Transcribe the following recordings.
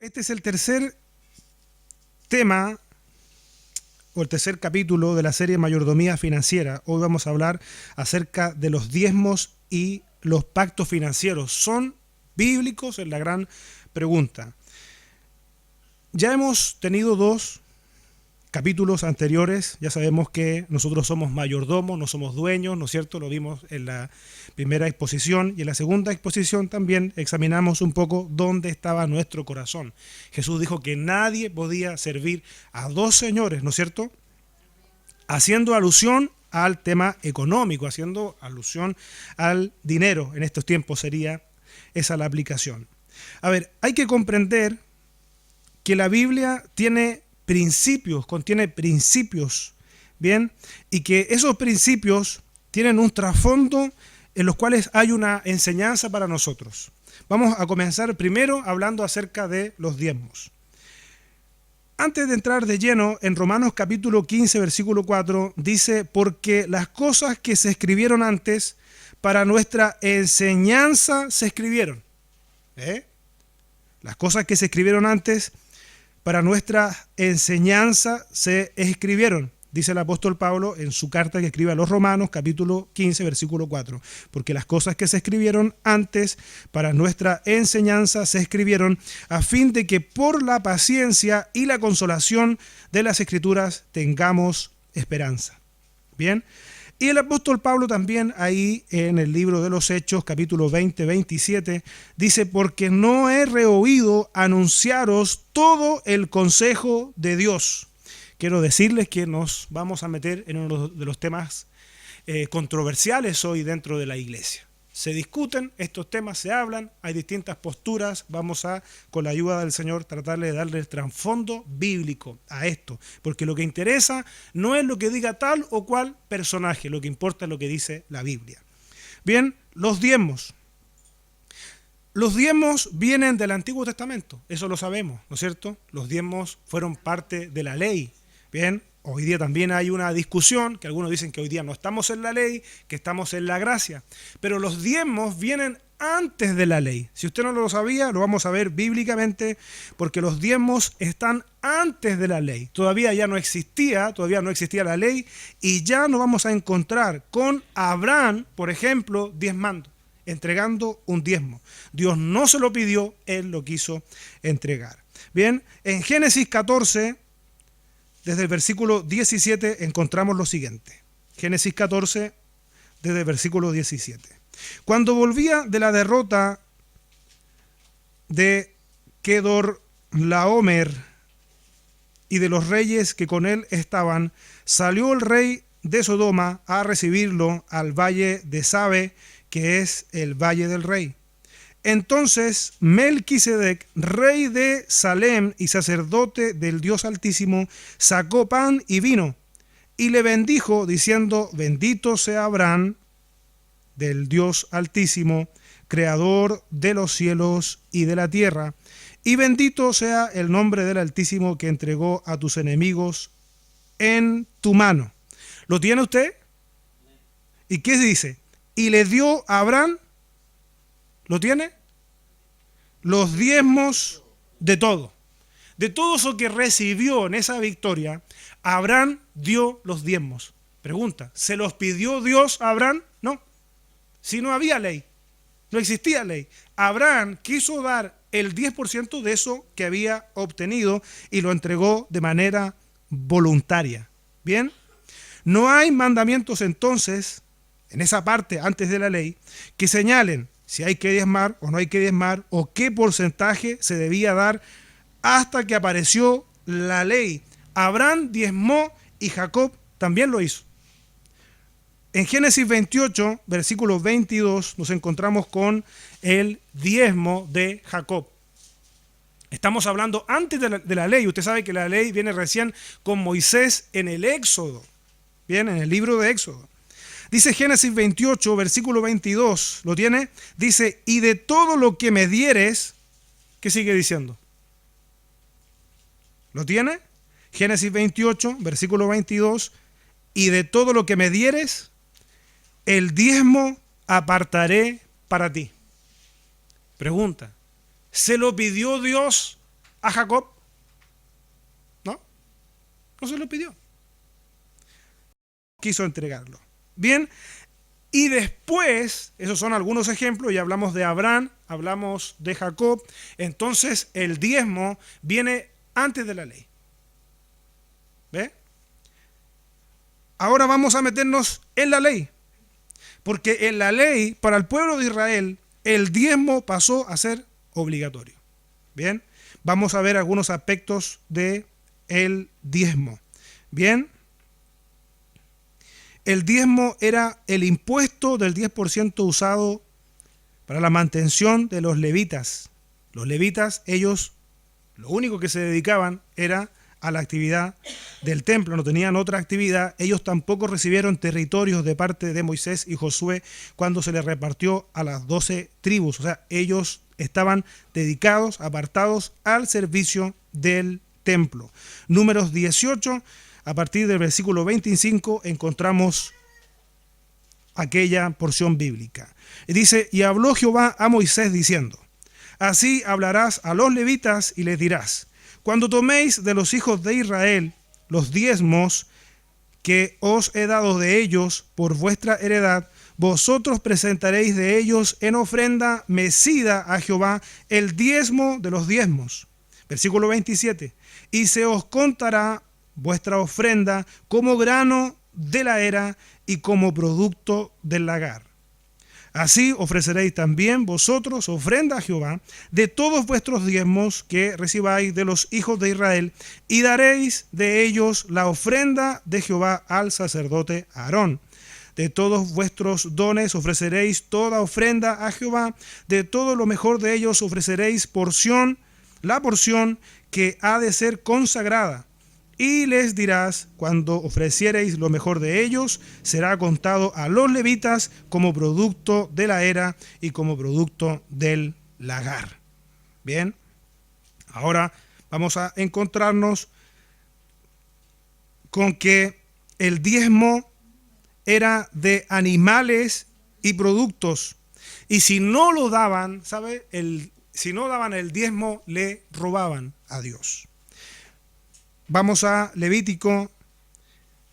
Este es el tercer tema o el tercer capítulo de la serie Mayordomía Financiera. Hoy vamos a hablar acerca de los diezmos y los pactos financieros. ¿Son bíblicos? Es la gran pregunta. Ya hemos tenido dos capítulos anteriores, ya sabemos que nosotros somos mayordomos, no somos dueños, ¿no es cierto? Lo vimos en la primera exposición y en la segunda exposición también examinamos un poco dónde estaba nuestro corazón. Jesús dijo que nadie podía servir a dos señores, ¿no es cierto? Haciendo alusión al tema económico, haciendo alusión al dinero. En estos tiempos sería esa la aplicación. A ver, hay que comprender que la Biblia contiene principios, ¿bien? Y que esos principios tienen un trasfondo en los cuales hay una enseñanza para nosotros. Vamos a comenzar primero hablando acerca de los diezmos. Antes de entrar de lleno, en Romanos capítulo 15, versículo 4, dice, porque las cosas que se escribieron antes, para nuestra enseñanza se escribieron. Las cosas que se escribieron antes, para nuestra enseñanza se escribieron, dice el apóstol Pablo en su carta que escribe a los Romanos, capítulo 15, versículo 4. Porque las cosas que se escribieron antes, para nuestra enseñanza se escribieron, a fin de que por la paciencia y la consolación de las Escrituras tengamos esperanza. Bien. Y el apóstol Pablo también ahí en el libro de los Hechos, capítulo 20, 27, dice, porque no he rehuido anunciaros todo el consejo de Dios. Quiero decirles que nos vamos a meter en uno de los temas controversiales hoy dentro de la iglesia. Se discuten estos temas, se hablan, hay distintas posturas. Vamos a, con la ayuda del Señor, tratarle de darle el trasfondo bíblico a esto. Porque lo que interesa no es lo que diga tal o cual personaje, lo que importa es lo que dice la Biblia. Bien, los diezmos. Los diezmos vienen del Antiguo Testamento, eso lo sabemos, ¿no es cierto? Los diezmos fueron parte de la ley. Bien, hoy día también hay una discusión, que algunos dicen que hoy día no estamos en la ley, que estamos en la gracia. Pero los diezmos vienen antes de la ley. Si usted no lo sabía, lo vamos a ver bíblicamente, porque los diezmos están antes de la ley. Todavía no existía la ley, y ya nos vamos a encontrar con Abraham, por ejemplo, diezmando, entregando un diezmo. Dios no se lo pidió, Él lo quiso entregar. Bien, en Génesis 14... desde el versículo 17 encontramos lo siguiente. Génesis 14, desde el versículo 17. Cuando volvía de la derrota de Kedorlaomer y de los reyes que con él estaban, salió el rey de Sodoma a recibirlo al valle de Sabe, que es el valle del rey. Entonces Melquisedec, rey de Salem y sacerdote del Dios Altísimo, sacó pan y vino y le bendijo diciendo, bendito sea Abraham del Dios Altísimo, creador de los cielos y de la tierra, y bendito sea el nombre del Altísimo que entregó a tus enemigos en tu mano. ¿Lo tiene usted? ¿Y qué dice? Y le dio a Abraham, ¿lo tiene? Los diezmos de todo. De todo eso que recibió en esa victoria, Abraham dio los diezmos. Pregunta, ¿se los pidió Dios a Abraham? No. Si no había ley, no existía ley. Abraham quiso dar el 10% de eso que había obtenido y lo entregó de manera voluntaria. Bien, no hay mandamientos entonces, en esa parte antes de la ley, que señalen si hay que diezmar o no hay que diezmar, o qué porcentaje se debía dar hasta que apareció la ley. Abraham diezmó y Jacob también lo hizo. En Génesis 28, versículo 22, nos encontramos con el diezmo de Jacob. Estamos hablando antes de la ley. Usted sabe que la ley viene recién con Moisés en el Éxodo. Bien, en el libro de Éxodo. Dice Génesis 28, versículo 22, ¿lo tiene? Dice, y de todo lo que me dieres, ¿qué sigue diciendo? ¿Lo tiene? Génesis 28, versículo 22, y de todo lo que me dieres, el diezmo apartaré para ti. Pregunta, ¿se lo pidió Dios a Jacob? No, no se lo pidió. Quiso entregarlo. Bien, y después, esos son algunos ejemplos, ya hablamos de Abraham, hablamos de Jacob, entonces el diezmo viene antes de la ley. ¿Ve? Ahora vamos a meternos en la ley, porque en la ley, para el pueblo de Israel, el diezmo pasó a ser obligatorio. Bien, vamos a ver algunos aspectos de el diezmo. Bien, el diezmo era el impuesto del 10% usado para la mantención de los levitas. Los levitas, ellos, lo único que se dedicaban era a la actividad del templo, no tenían otra actividad. Ellos tampoco recibieron territorios de parte de Moisés y Josué cuando se les repartió a las 12 tribus. O sea, ellos estaban dedicados, apartados al servicio del templo. Números 18, a partir del versículo 25, encontramos aquella porción bíblica. Y dice, y habló Jehová a Moisés diciendo, así hablarás a los levitas y les dirás, cuando toméis de los hijos de Israel los diezmos que os he dado de ellos por vuestra heredad, vosotros presentaréis de ellos en ofrenda mecida a Jehová el diezmo de los diezmos. Versículo 27. Y se os contará vuestra ofrenda como grano de la era y como producto del lagar. Así ofreceréis también vosotros ofrenda a Jehová de todos vuestros diezmos que recibáis de los hijos de Israel, y daréis de ellos la ofrenda de Jehová al sacerdote Aarón. De todos vuestros dones ofreceréis toda ofrenda a Jehová, de todo lo mejor de ellos ofreceréis la porción que ha de ser consagrada. Y les dirás, cuando ofreciereis lo mejor de ellos, será contado a los levitas como producto de la era y como producto del lagar. Bien, ahora vamos a encontrarnos con que el diezmo era de animales y productos. Y si no lo daban, ¿sabe? Si no daban el diezmo, le robaban a Dios. Vamos a Levítico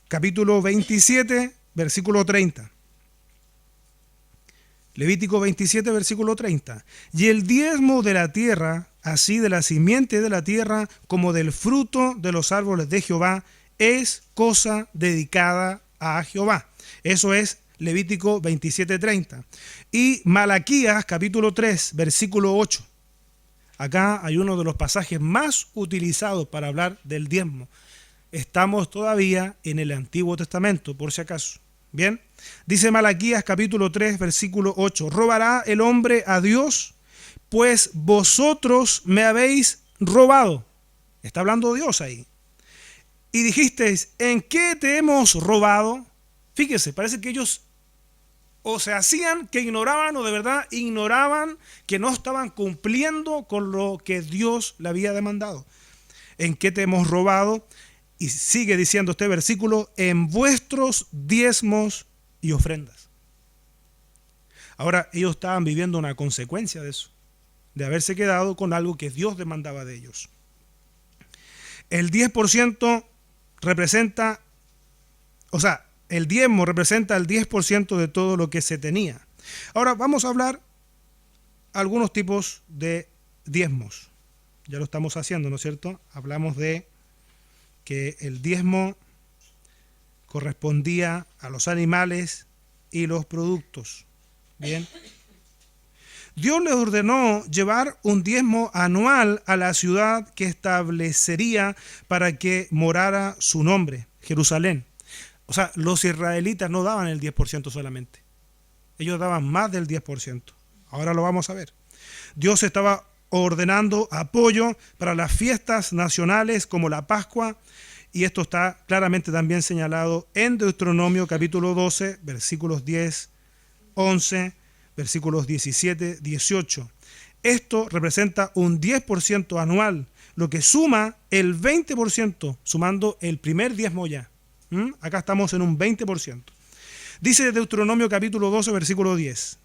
capítulo 27, versículo 30. Levítico 27, versículo 30. Y el diezmo de la tierra, así de la simiente de la tierra, como del fruto de los árboles de Jehová, es cosa dedicada a Jehová. Eso es Levítico 27, 30. Y Malaquías capítulo 3, versículo 8. Acá hay uno de los pasajes más utilizados para hablar del diezmo. Estamos todavía en el Antiguo Testamento, por si acaso. Bien, dice Malaquías capítulo 3, versículo 8. ¿Robará el hombre a Dios? Pues vosotros me habéis robado. Está hablando Dios ahí. Y dijisteis, ¿en qué te hemos robado? Fíjese, parece que ellos o se hacían que ignoraban o de verdad ignoraban que no estaban cumpliendo con lo que Dios le había demandado. ¿En qué te hemos robado? Y sigue diciendo este versículo, en vuestros diezmos y ofrendas. Ahora ellos estaban viviendo una consecuencia de eso, de haberse quedado con algo que Dios demandaba de ellos. El 10% representa, el diezmo representa el 10% de todo lo que se tenía. Ahora vamos a hablar algunos tipos de diezmos. Ya lo estamos haciendo, ¿no es cierto? Hablamos de que el diezmo correspondía a los animales y los productos. Bien. Dios les ordenó llevar un diezmo anual a la ciudad que establecería para que morara su nombre, Jerusalén. O sea, los israelitas no daban el 10% solamente. Ellos daban más del 10%. Ahora lo vamos a ver. Dios estaba ordenando apoyo para las fiestas nacionales como la Pascua, y esto está claramente también señalado en Deuteronomio capítulo 12, versículos 10, 11, versículos 17, 18. Esto representa un 10% anual, lo que suma el 20%, sumando el primer diezmo ya. Acá estamos en un 20%. Dice Deuteronomio capítulo 12, versículo 10.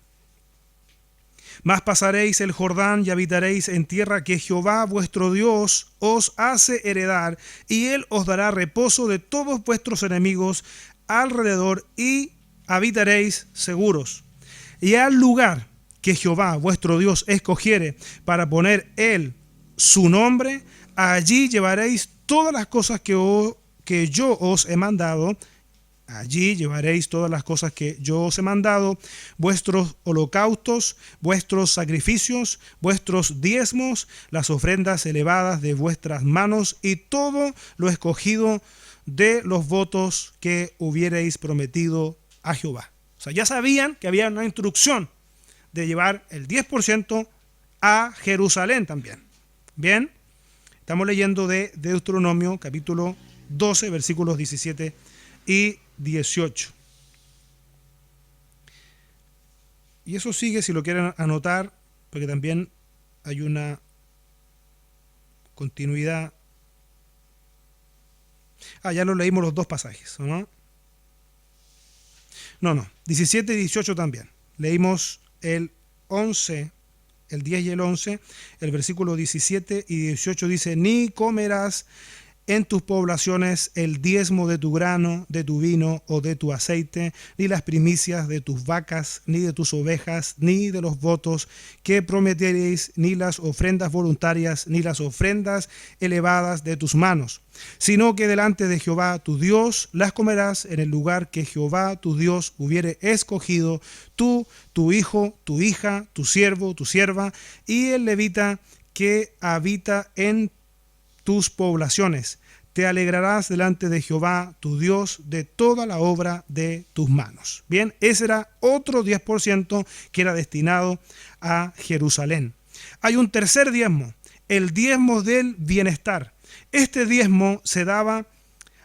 Mas pasaréis el Jordán y habitaréis en tierra que Jehová vuestro Dios os hace heredar, y él os dará reposo de todos vuestros enemigos alrededor, y habitaréis seguros. Y al lugar que Jehová vuestro Dios escogiere para poner él su nombre, allí llevaréis todas las cosas que yo os he mandado. Allí llevaréis todas las cosas que yo os he mandado, vuestros holocaustos, vuestros sacrificios, vuestros diezmos, las ofrendas elevadas de vuestras manos y todo lo escogido de los votos que hubierais prometido a Jehová. O sea, ya sabían que había una instrucción de llevar el 10% a Jerusalén también. Bien, estamos leyendo de Deuteronomio capítulo 12, versículos 17 y 18. Y eso sigue, si lo quieren anotar, porque también hay una continuidad. Ya lo leímos los dos pasajes, ¿no? No, 17 y 18 también. Leímos el 11, el 10 y el 11, el versículo 17 y 18 dice: ni comerás en tus poblaciones el diezmo de tu grano, de tu vino o de tu aceite, ni las primicias de tus vacas, ni de tus ovejas, ni de los votos que prometeréis, ni las ofrendas voluntarias, ni las ofrendas elevadas de tus manos, sino que delante de Jehová tu Dios las comerás en el lugar que Jehová tu Dios hubiere escogido, tú, tu hijo, tu hija, tu siervo, tu sierva, y el levita que habita en tus poblaciones. Te alegrarás delante de Jehová tu Dios de toda la obra de tus manos. Bien, ese era otro 10% que era destinado a Jerusalén. Hay un tercer diezmo, el diezmo del bienestar. Este diezmo se daba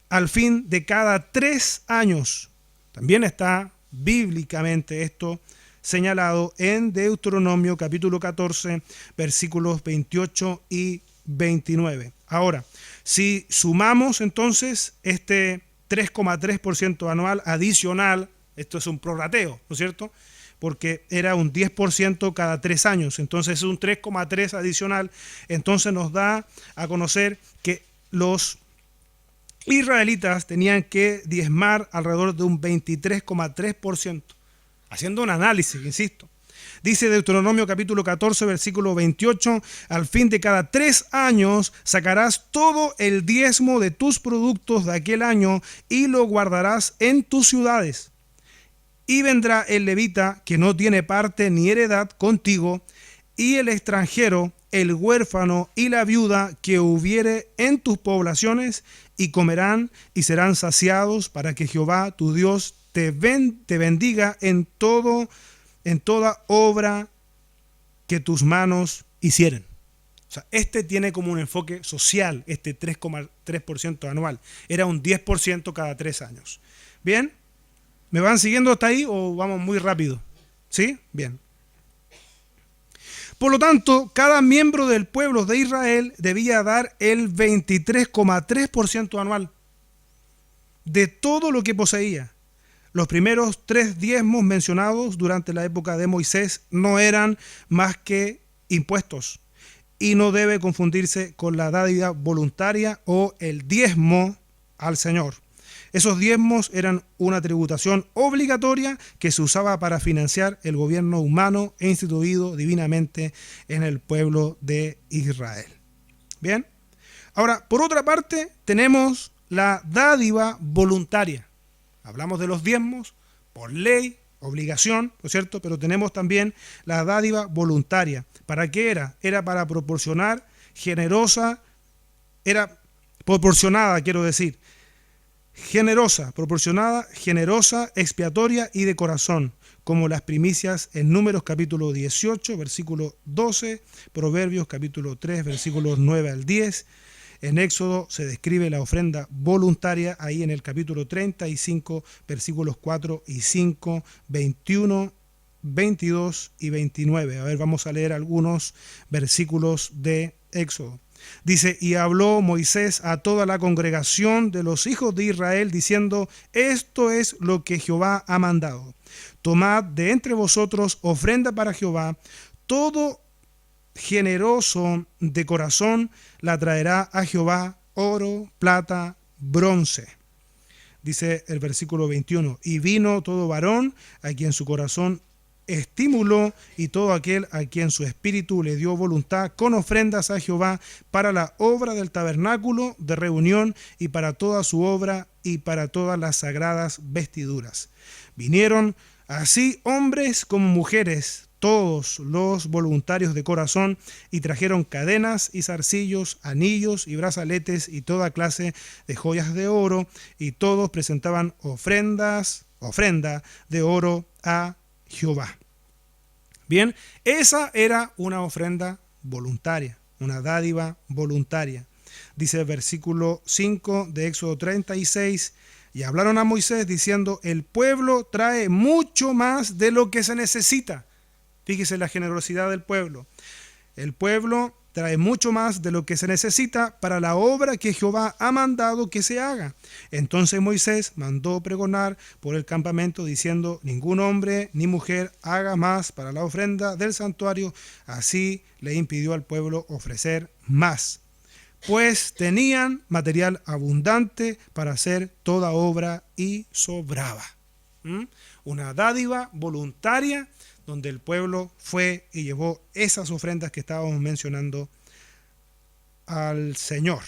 al fin de cada 3 años. También está bíblicamente esto señalado en Deuteronomio capítulo 14, versículos 28 y 29. Ahora, si sumamos entonces este 3,3% anual adicional, esto es un prorrateo, ¿no es cierto? Porque era un 10% cada 3 años, entonces es un 3,3 adicional, entonces nos da a conocer que los israelitas tenían que diezmar alrededor de un 23,3%, haciendo un análisis, insisto. Dice Deuteronomio capítulo 14, versículo 28, al fin de cada 3 años sacarás todo el diezmo de tus productos de aquel año y lo guardarás en tus ciudades. Y vendrá el levita que no tiene parte ni heredad contigo, y el extranjero, el huérfano y la viuda que hubiere en tus poblaciones, y comerán y serán saciados, para que Jehová tu Dios te bendiga en toda obra que tus manos hicieren. O sea, este tiene como un enfoque social, este 3,3% anual. Era un 10% cada 3 años. ¿Bien? ¿Me van siguiendo hasta ahí o vamos muy rápido? ¿Sí? Bien. Por lo tanto, cada miembro del pueblo de Israel debía dar el 23,3% anual de todo lo que poseía. Los primeros 3 diezmos mencionados durante la época de Moisés no eran más que impuestos y no debe confundirse con la dádiva voluntaria o el diezmo al Señor. Esos diezmos eran una tributación obligatoria que se usaba para financiar el gobierno humano e instituido divinamente en el pueblo de Israel. Bien, ahora por otra parte tenemos la dádiva voluntaria. Hablamos de los diezmos por ley, obligación, ¿no es cierto? Pero tenemos también la dádiva voluntaria. ¿Para qué era? Era para proporcionar generosa, era proporcionada, quiero decir, generosa, proporcionada, generosa, expiatoria y de corazón, como las primicias en Números capítulo 18, versículo 12, Proverbios capítulo 3, versículos 9 al 10, en Éxodo se describe la ofrenda voluntaria, ahí en el capítulo 35, versículos 4 y 5, 21, 22 y 29. A ver, vamos a leer algunos versículos de Éxodo. Dice: y habló Moisés a toda la congregación de los hijos de Israel, diciendo: esto es lo que Jehová ha mandado. Tomad de entre vosotros ofrenda para Jehová. todo generoso de corazón la traerá a Jehová oro, plata, bronce. Dice el versículo 21, y vino todo varón a quien su corazón estimuló y todo aquel a quien su espíritu le dio voluntad con ofrendas a Jehová para la obra del tabernáculo de reunión y para toda su obra y para todas las sagradas vestiduras. Vinieron así hombres como mujeres, todos los voluntarios de corazón, y trajeron cadenas y zarcillos, anillos y brazaletes y toda clase de joyas de oro, y todos presentaban ofrenda de oro a Jehová. Bien, esa era una ofrenda voluntaria, una dádiva voluntaria. Dice el versículo 5 de Éxodo 36, y hablaron a Moisés diciendo, el pueblo trae mucho más de lo que se necesita. Fíjese la generosidad del pueblo. El pueblo trae mucho más de lo que se necesita para la obra que Jehová ha mandado que se haga. Entonces Moisés mandó pregonar por el campamento diciendo, ningún hombre ni mujer haga más para la ofrenda del santuario. Así le impidió al pueblo ofrecer más, pues tenían material abundante para hacer toda obra y sobraba. Una dádiva voluntaria donde el pueblo fue y llevó esas ofrendas que estábamos mencionando al Señor.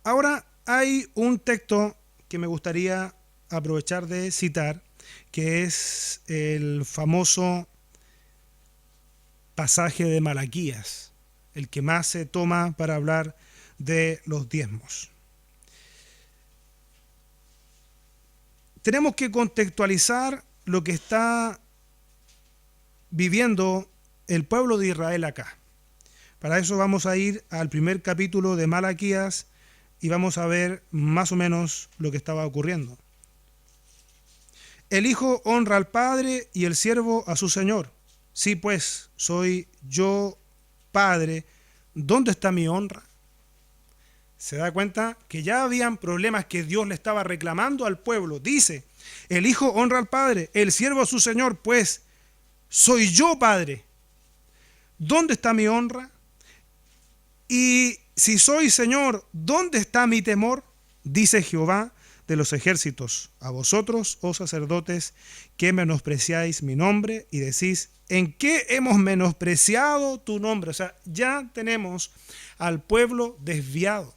Ahora hay un texto que me gustaría aprovechar de citar, que es el famoso pasaje de Malaquías, el que más se toma para hablar de los diezmos. Tenemos que contextualizar lo que está viviendo el pueblo de Israel acá. Para eso vamos a ir al primer capítulo de Malaquías y vamos a ver más o menos lo que estaba ocurriendo. El hijo honra al padre y el siervo a su señor. Sí, pues, soy yo padre. ¿Dónde está mi honra? Se da cuenta que ya habían problemas que Dios le estaba reclamando al pueblo. Dice, el hijo honra al padre, el siervo a su señor, pues soy yo padre. ¿Dónde está mi honra? Y si soy señor, ¿dónde está mi temor? Dice Jehová de los ejércitos, a vosotros, oh sacerdotes, que menospreciáis mi nombre y decís, ¿en qué hemos menospreciado tu nombre? O sea, ya tenemos al pueblo desviado.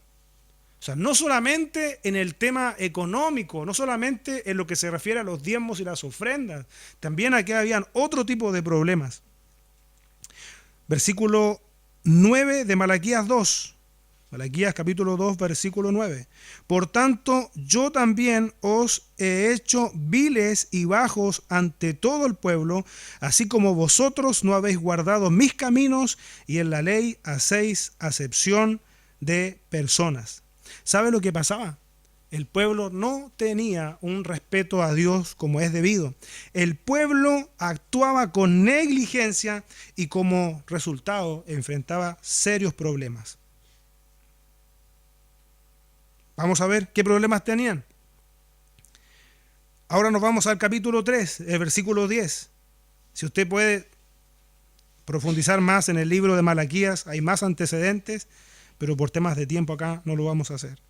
O sea, no solamente en el tema económico, no solamente en lo que se refiere a los diezmos y las ofrendas, también aquí habían otro tipo de problemas. Versículo 9 de Malaquías 2. Malaquías capítulo 2, versículo 9. Por tanto, yo también os he hecho viles y bajos ante todo el pueblo, así como vosotros no habéis guardado mis caminos y en la ley hacéis acepción de personas. ¿Sabe lo que pasaba? El pueblo no tenía un respeto a Dios como es debido. El pueblo actuaba con negligencia y como resultado enfrentaba serios problemas. Vamos a ver qué problemas tenían. Ahora nos vamos al capítulo 3, el versículo 10. Si usted puede profundizar más en el libro de Malaquías, hay más antecedentes, pero por temas de tiempo acá no lo vamos a hacer.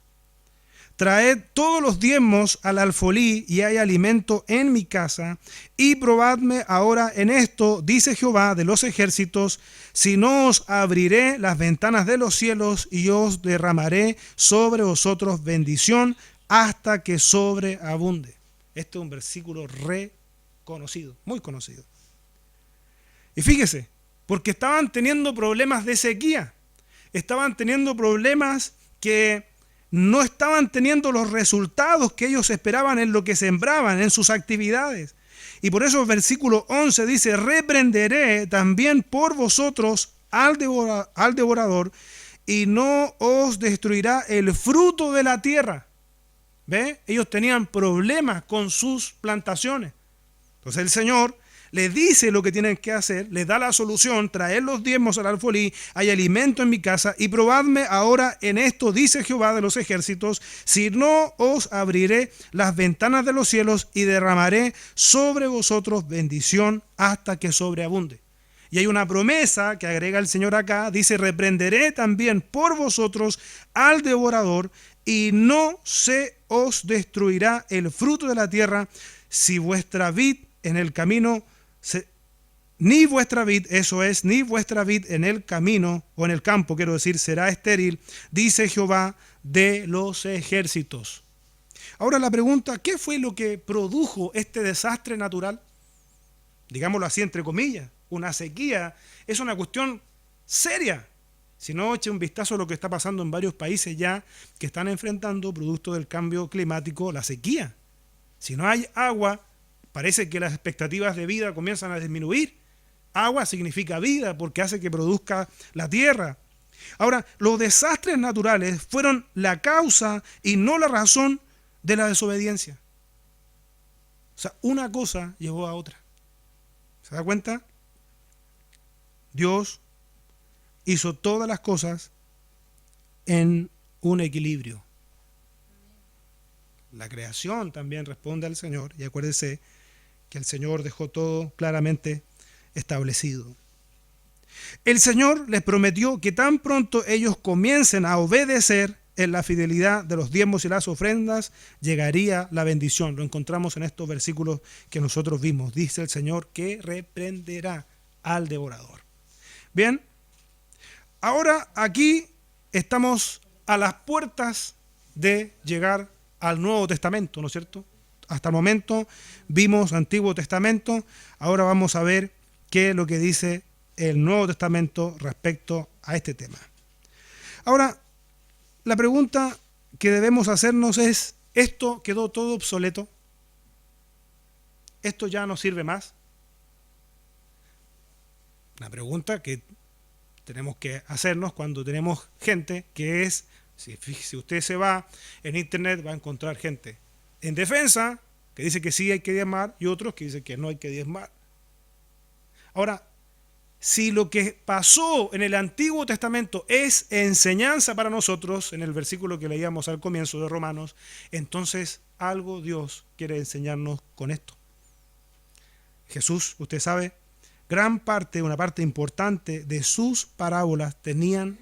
Traed todos los diezmos al alfolí y hay alimento en mi casa, y probadme ahora en esto, dice Jehová de los ejércitos, si no os abriré las ventanas de los cielos y os derramaré sobre vosotros bendición hasta que sobreabunde. Este es un versículo reconocido, muy conocido. Y fíjese, porque estaban teniendo problemas de sequía, estaban teniendo problemas que no estaban teniendo los resultados que ellos esperaban en lo que sembraban, en sus actividades. Y por eso el versículo 11 dice, reprenderé también por vosotros al devorador y no os destruirá el fruto de la tierra. ¿Ve? Ellos tenían problemas con sus plantaciones. Entonces el Señor le dice lo que tienen que hacer, les da la solución: traed los diezmos al alfolí, hay alimento en mi casa, y probadme ahora en esto, dice Jehová de los ejércitos, si no os abriré las ventanas de los cielos y derramaré sobre vosotros bendición hasta que sobreabunde. Y hay una promesa que agrega el Señor acá, dice: reprenderé también por vosotros al devorador, y no se os destruirá el fruto de la tierra, si vuestra vid en el camino, ni vuestra vid, eso es, ni vuestra vid en el camino, o en el campo, quiero decir, será estéril, dice Jehová de los ejércitos. Ahora la pregunta: ¿qué fue lo que produjo este desastre natural? Digámoslo así, entre comillas. Una sequía es una cuestión seria. Si no, eche un vistazo a lo que está pasando en varios países ya que están enfrentando, producto del cambio climático, la sequía. Si no hay agua, parece que las expectativas de vida comienzan a disminuir. Agua significa vida porque hace que produzca la tierra. Ahora, los desastres naturales fueron la causa y no la razón de la desobediencia. O sea, una cosa llevó a otra. ¿Se da cuenta? Dios hizo todas las cosas en un equilibrio. La creación también responde al Señor, y acuérdese que el Señor dejó todo claramente establecido. El Señor les prometió que tan pronto ellos comiencen a obedecer en la fidelidad de los diezmos y las ofrendas, llegaría la bendición. Lo encontramos en estos versículos que nosotros vimos. Dice el Señor que reprenderá al devorador. Bien, ahora aquí estamos a las puertas de llegar al Nuevo Testamento, ¿no es cierto? Hasta el momento vimos Antiguo Testamento, ahora vamos a ver qué es lo que dice el Nuevo Testamento respecto a este tema. Ahora, la pregunta que debemos hacernos es: ¿esto quedó todo obsoleto? ¿Esto ya no sirve más? Una pregunta que tenemos que hacernos cuando tenemos gente que es, si usted se va en internet va a encontrar gente en defensa que dice que sí hay que diezmar y otros que dicen que no hay que diezmar. Ahora, si lo que pasó en el Antiguo Testamento es enseñanza para nosotros, en el versículo que leíamos al comienzo de Romanos, entonces algo Dios quiere enseñarnos con esto. Jesús, usted sabe, una parte importante de sus parábolas tenían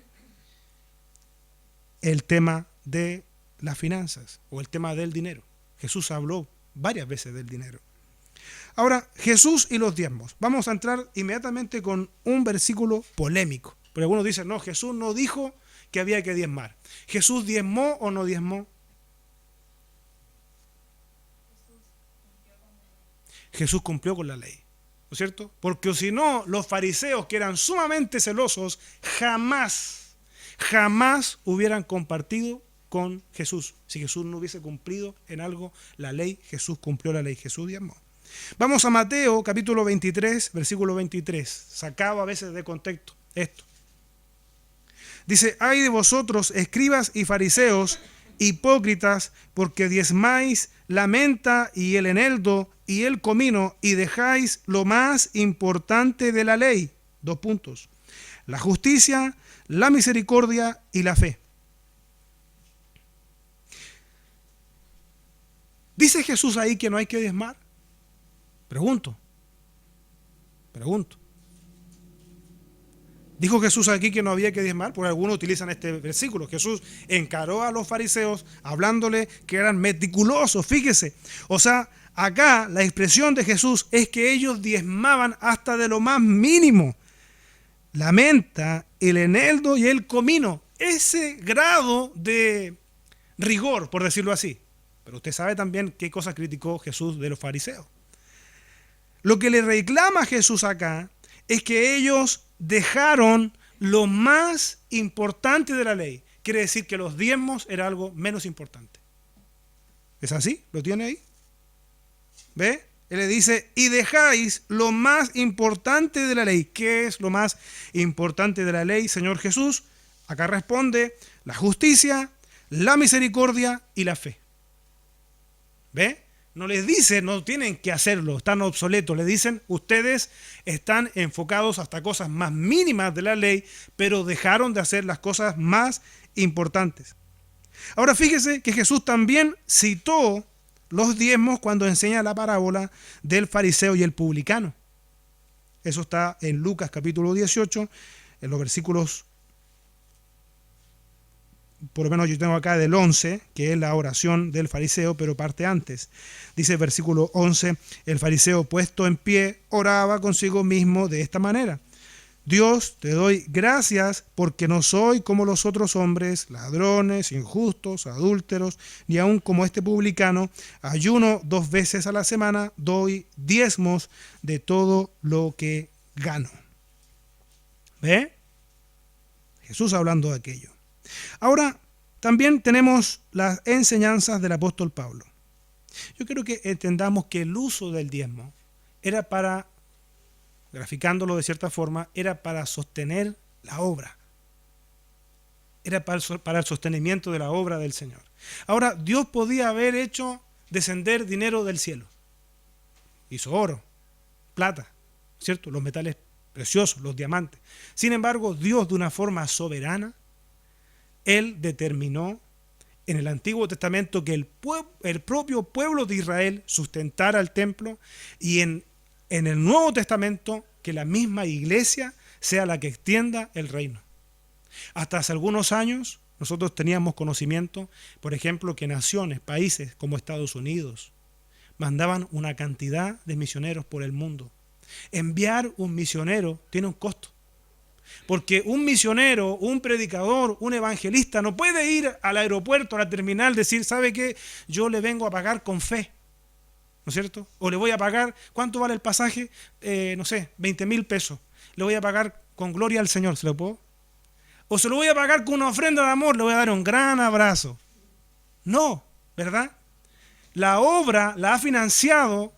el tema de las finanzas o el tema del dinero. Jesús habló varias veces del dinero. Ahora, Jesús y los diezmos. Vamos a entrar inmediatamente con un versículo polémico. Porque algunos dicen: no, Jesús no dijo que había que diezmar. ¿Jesús diezmó o no diezmó? Jesús cumplió con la ley, ¿no es cierto? Porque si no, los fariseos, que eran sumamente celosos, jamás hubieran compartido con Jesús. Si Jesús no hubiese cumplido en algo la ley, Jesús cumplió la ley, Jesús diezmó. Vamos a Mateo capítulo 23, versículo 23. Sacado a veces de contexto esto. Dice: ay de vosotros, escribas y fariseos, hipócritas, porque diezmáis la menta y el eneldo y el comino, y dejáis lo más importante de la ley. 2 puntos. La justicia, la misericordia y la fe. ¿Dice Jesús ahí que no hay que diezmar? Pregunto. ¿Dijo Jesús aquí que no había que diezmar? Porque algunos utilizan este versículo. Jesús encaró a los fariseos hablándole que eran meticulosos, fíjese. O sea, acá la expresión de Jesús es que ellos diezmaban hasta de lo más mínimo. La menta, el eneldo y el comino. Ese grado de rigor, por decirlo así. Pero usted sabe también qué cosa criticó Jesús de los fariseos. Lo que le reclama Jesús acá es que ellos dejaron lo más importante de la ley. Quiere decir que los diezmos era algo menos importante. ¿Es así? ¿Lo tiene ahí? ¿Ve? Él le dice: y dejáis lo más importante de la ley. ¿Qué es lo más importante de la ley, Señor Jesús? Acá responde: la justicia, la misericordia y la fe. ¿Ve? No les dice, no tienen que hacerlo, están obsoletos. Les dicen, ustedes están enfocados hasta cosas más mínimas de la ley, pero dejaron de hacer las cosas más importantes. Ahora fíjese que Jesús también citó los diezmos cuando enseña la parábola del fariseo y el publicano. Eso está en Lucas capítulo 18, en los versículos, por lo menos yo tengo acá del 11, que es la oración del fariseo, pero parte antes. Dice el versículo 11, el fariseo puesto en pie oraba consigo mismo de esta manera: Dios, te doy gracias porque no soy como los otros hombres, ladrones, injustos, adúlteros, ni aun como este publicano. Ayuno 2 veces a la semana, doy diezmos de todo lo que gano. ¿Ve? Jesús hablando de aquello. Ahora, también tenemos las enseñanzas del apóstol Pablo. Yo quiero que entendamos que el uso del diezmo era para, graficándolo de cierta forma, era para sostener la obra. Era para el sostenimiento de la obra del Señor. Ahora, Dios podía haber hecho descender dinero del cielo. Hizo oro, plata, ¿cierto? Los metales preciosos, los diamantes. Sin embargo, Dios, de una forma soberana, Él determinó en el Antiguo Testamento que el propio pueblo de Israel sustentara el templo, y en el Nuevo Testamento que la misma iglesia sea la que extienda el reino. Hasta hace algunos años nosotros teníamos conocimiento, por ejemplo, que naciones, países como Estados Unidos, mandaban una cantidad de misioneros por el mundo. Enviar un misionero tiene un costo. Porque un misionero, un predicador, un evangelista no puede ir al aeropuerto, a la terminal, decir, ¿sabe qué? Yo le vengo a pagar con fe, ¿no es cierto? O le voy a pagar, ¿cuánto vale el pasaje? No sé, 20,000 pesos. Le voy a pagar con gloria al Señor, ¿se lo puedo? O se lo voy a pagar con una ofrenda de amor, le voy a dar un gran abrazo. No, ¿verdad? La obra la ha financiado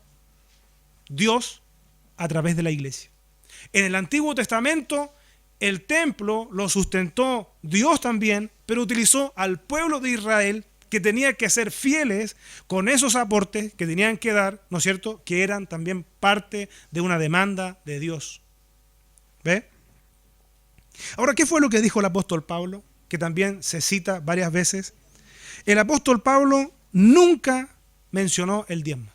Dios a través de la iglesia. En el Antiguo Testamento, el templo lo sustentó Dios también, pero utilizó al pueblo de Israel, que tenía que ser fieles con esos aportes que tenían que dar, ¿no es cierto?, que eran también parte de una demanda de Dios. ¿Ve? Ahora, ¿qué fue lo que dijo el apóstol Pablo? Que también se cita varias veces. El apóstol Pablo nunca mencionó el diezmo,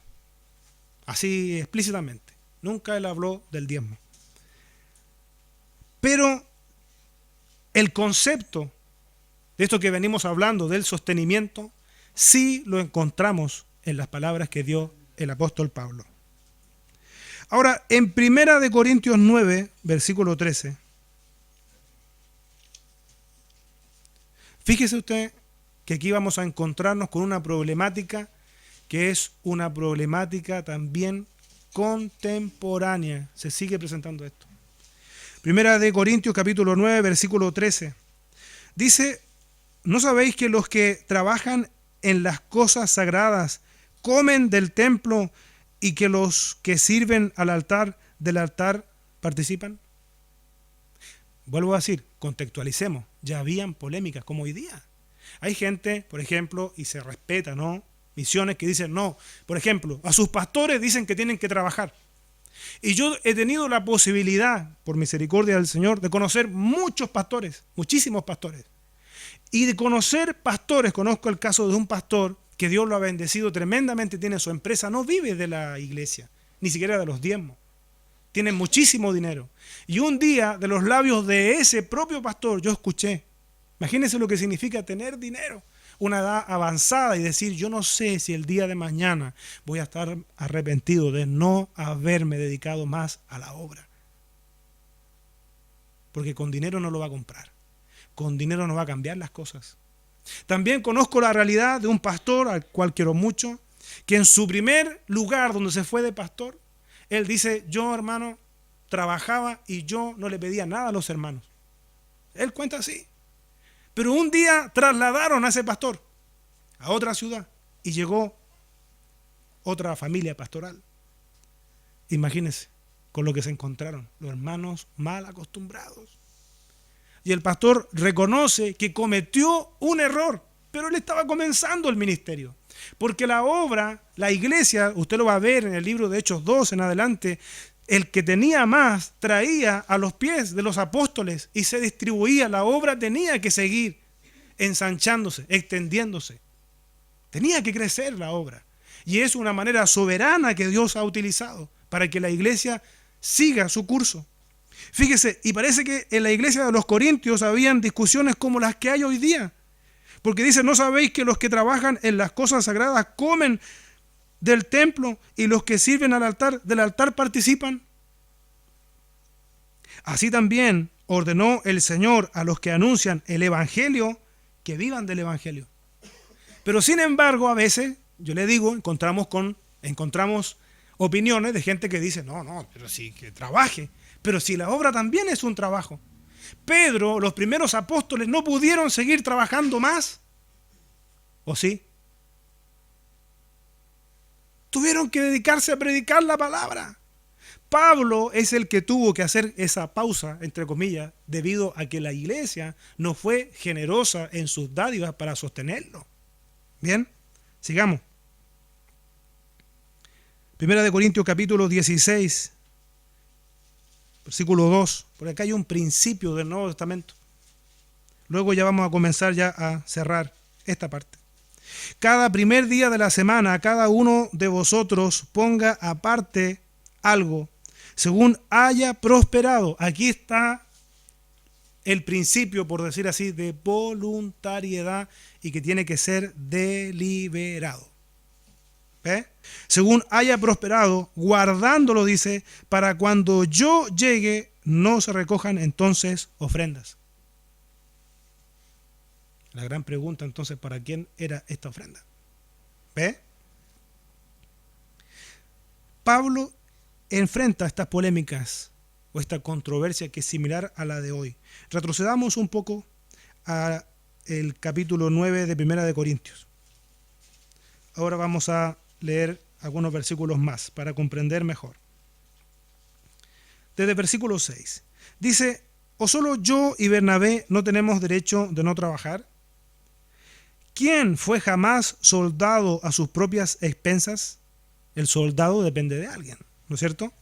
así explícitamente. Nunca él habló del diezmo. Pero el concepto de esto que venimos hablando, del sostenimiento, sí lo encontramos en las palabras que dio el apóstol Pablo. Ahora, en 1 Corintios 9, versículo 13, fíjese usted que aquí vamos a encontrarnos con una problemática que es una problemática también contemporánea. Se sigue presentando esto. 1 Corintios capítulo 9, versículo 13. Dice, ¿no sabéis que los que trabajan en las cosas sagradas comen del templo y que los que sirven al altar del altar participan? Vuelvo a decir, contextualicemos. Ya habían polémicas como hoy día. Hay gente, por ejemplo, y se respeta, ¿no? Misiones que dicen no. Por ejemplo, a sus pastores dicen que tienen que trabajar. Y yo he tenido la posibilidad, por misericordia del Señor, de conocer muchos pastores, muchísimos pastores. Y de conocer pastores, conozco el caso de un pastor que Dios lo ha bendecido tremendamente, tiene su empresa, no vive de la iglesia, ni siquiera de los diezmos. Tiene muchísimo dinero. Y un día, de los labios de ese propio pastor, yo escuché, imagínense lo que significa tener dinero, una edad avanzada, y decir, yo no sé si el día de mañana voy a estar arrepentido de no haberme dedicado más a la obra. Porque con dinero no lo va a comprar. Con dinero no va a cambiar las cosas. También conozco la realidad de un pastor al cual quiero mucho, que en su primer lugar donde se fue de pastor, él dice, yo hermano, trabajaba y yo no le pedía nada a los hermanos. Él cuenta así. Pero un día trasladaron a ese pastor a otra ciudad y llegó otra familia pastoral. Imagínense con lo que se encontraron, los hermanos mal acostumbrados. Y el pastor reconoce que cometió un error, pero él estaba comenzando el ministerio. Porque la obra, la iglesia, usted lo va a ver en el libro de Hechos 2 en adelante, el que tenía más traía a los pies de los apóstoles y se distribuía. La obra tenía que seguir ensanchándose, extendiéndose. Tenía que crecer la obra. Y es una manera soberana que Dios ha utilizado para que la iglesia siga su curso. Fíjese, y parece que en la iglesia de los Corintios habían discusiones como las que hay hoy día. Porque dice, ¿no sabéis que los que trabajan en las cosas sagradas comen del templo y los que sirven del altar participan? Así también ordenó el Señor a los que anuncian el evangelio que vivan del evangelio. Pero sin embargo, a veces, yo le digo, encontramos opiniones de gente que dice, no, pero sí, que trabaje. Pero si la obra también es un trabajo. Pedro, los primeros apóstoles, no pudieron seguir trabajando más. ¿O sí? Tuvieron que dedicarse a predicar la palabra. Pablo es el que tuvo que hacer esa pausa, entre comillas, debido a que la iglesia no fue generosa en sus dádivas para sostenerlo. Bien, sigamos. Primera de Corintios capítulo 16, versículo 2. Por acá hay un principio del Nuevo Testamento. Luego ya vamos a comenzar ya a cerrar esta parte. Cada primer día de la semana, a cada uno de vosotros ponga aparte algo, según haya prosperado. Aquí está el principio, por decir así, de voluntariedad y que tiene que ser deliberado. ¿Ve? Según haya prosperado, guardándolo, dice, para cuando yo llegue no se recojan entonces ofrendas. La gran pregunta entonces, ¿para quién era esta ofrenda? ¿Ve? Pablo enfrenta estas polémicas o esta controversia que es similar a la de hoy. Retrocedamos un poco al capítulo 9 de Primera de Corintios. Ahora vamos a leer algunos versículos más para comprender mejor. Desde el versículo 6. Dice, ¿o solo yo y Bernabé no tenemos derecho de no trabajar? ¿Quién fue jamás soldado a sus propias expensas? El soldado depende de alguien, ¿no es cierto?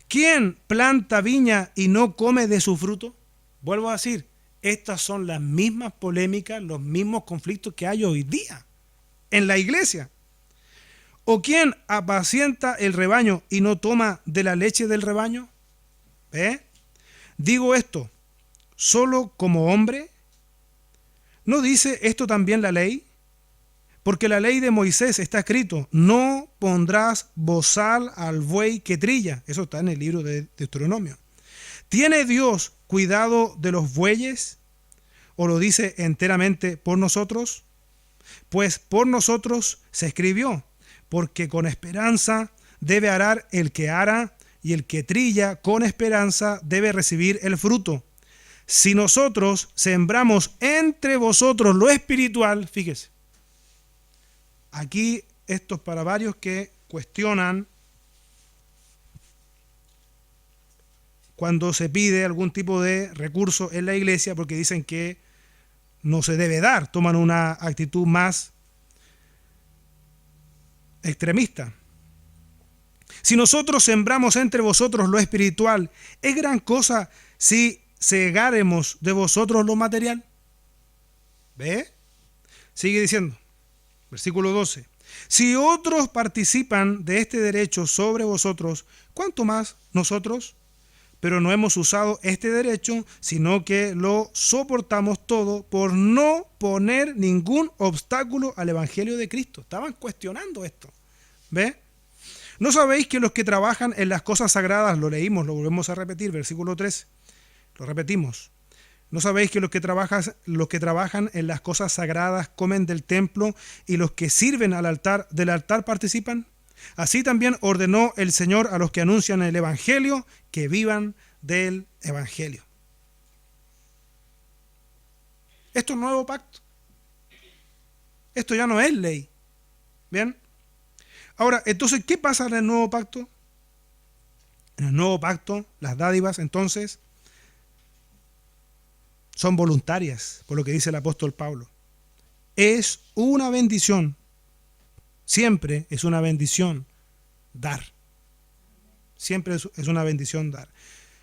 ¿Quién planta viña y no come de su fruto? Vuelvo a decir, estas son las mismas polémicas, los mismos conflictos que hay hoy día en la iglesia. ¿O quién apacienta el rebaño y no toma de la leche del rebaño? Digo esto, solo como hombre. ¿No dice esto también la ley? Porque la ley de Moisés está escrito, no pondrás bozal al buey que trilla. Eso está en el libro de Deuteronomio. ¿Tiene Dios cuidado de los bueyes? ¿O lo dice enteramente por nosotros? Pues por nosotros se escribió, porque con esperanza debe arar el que ara, y el que trilla con esperanza debe recibir el fruto. Si nosotros sembramos entre vosotros lo espiritual, fíjese, aquí esto es para varios que cuestionan cuando se pide algún tipo de recurso en la iglesia porque dicen que no se debe dar, toman una actitud más extremista. Si nosotros sembramos entre vosotros lo espiritual, ¿es gran cosa si segáremos de vosotros lo material? ¿Ve? Sigue diciendo, versículo 12. Si otros participan de este derecho sobre vosotros, ¿cuánto más nosotros? Pero no hemos usado este derecho, sino que lo soportamos todo por no poner ningún obstáculo al evangelio de Cristo. Estaban cuestionando esto. ¿Ve? ¿No sabéis que los que trabajan en las cosas sagradas, lo leímos, lo volvemos a repetir, versículo 13, lo repetimos. ¿No sabéis que los que trabajan en las cosas sagradas comen del templo y los que sirven del altar participan? Así también ordenó el Señor a los que anuncian el evangelio que vivan del evangelio. Esto es nuevo pacto. Esto ya no es ley. ¿Bien? Ahora, entonces, ¿qué pasa en el nuevo pacto? En el nuevo pacto, las dádivas, entonces, son voluntarias, por lo que dice el apóstol Pablo. Es una bendición. Siempre es una bendición dar. Siempre es una bendición dar.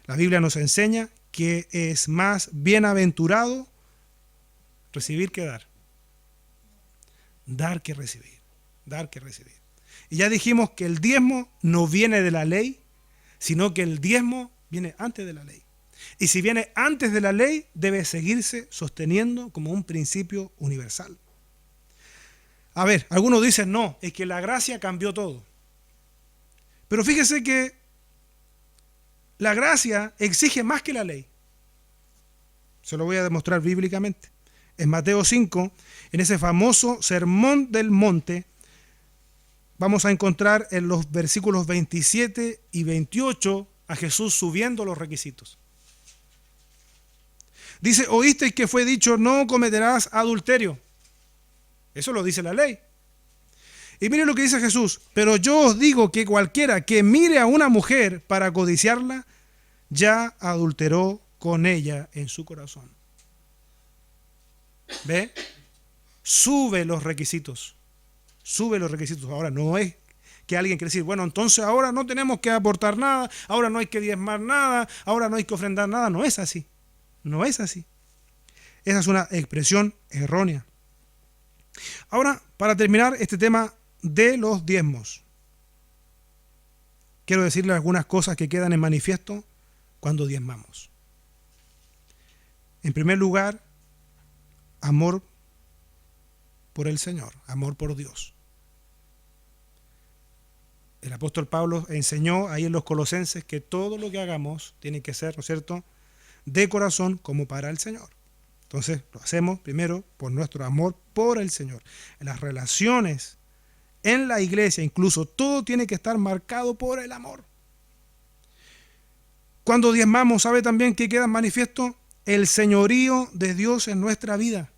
La Biblia nos enseña que es más bienaventurado recibir que dar. Dar que recibir. Dar que recibir. Y ya dijimos que el diezmo no viene de la ley, sino que el diezmo viene antes de la ley. Y si viene antes de la ley, debe seguirse sosteniendo como un principio universal. A ver, algunos dicen, no, es que la gracia cambió todo. Pero fíjese que la gracia exige más que la ley. Se lo voy a demostrar bíblicamente. En Mateo 5, en ese famoso sermón del monte, vamos a encontrar en los versículos 27 y 28 a Jesús subiendo los requisitos. Dice, oísteis que fue dicho, no cometerás adulterio. Eso lo dice la ley. Y mire lo que dice Jesús, pero yo os digo que cualquiera que mire a una mujer para codiciarla, ya adulteró con ella en su corazón. ¿Ve? Sube los requisitos. Sube los requisitos. Ahora no es que alguien quiere decir, bueno, entonces ahora no tenemos que aportar nada, ahora no hay que diezmar nada, ahora no hay que ofrendar nada. No es así. No es así. Esa es una expresión errónea. Ahora, para terminar este tema de los diezmos, quiero decirles algunas cosas que quedan en manifiesto cuando diezmamos. En primer lugar, amor por el Señor, amor por Dios. El apóstol Pablo enseñó ahí en los Colosenses que todo lo que hagamos tiene que ser, ¿no es cierto?, de corazón como para el Señor. Entonces lo hacemos primero por nuestro amor por el Señor. En las relaciones, en la iglesia, incluso todo tiene que estar marcado por el amor. Cuando diezmamos, ¿sabe también que queda manifiesto? El señorío de Dios en nuestra vida.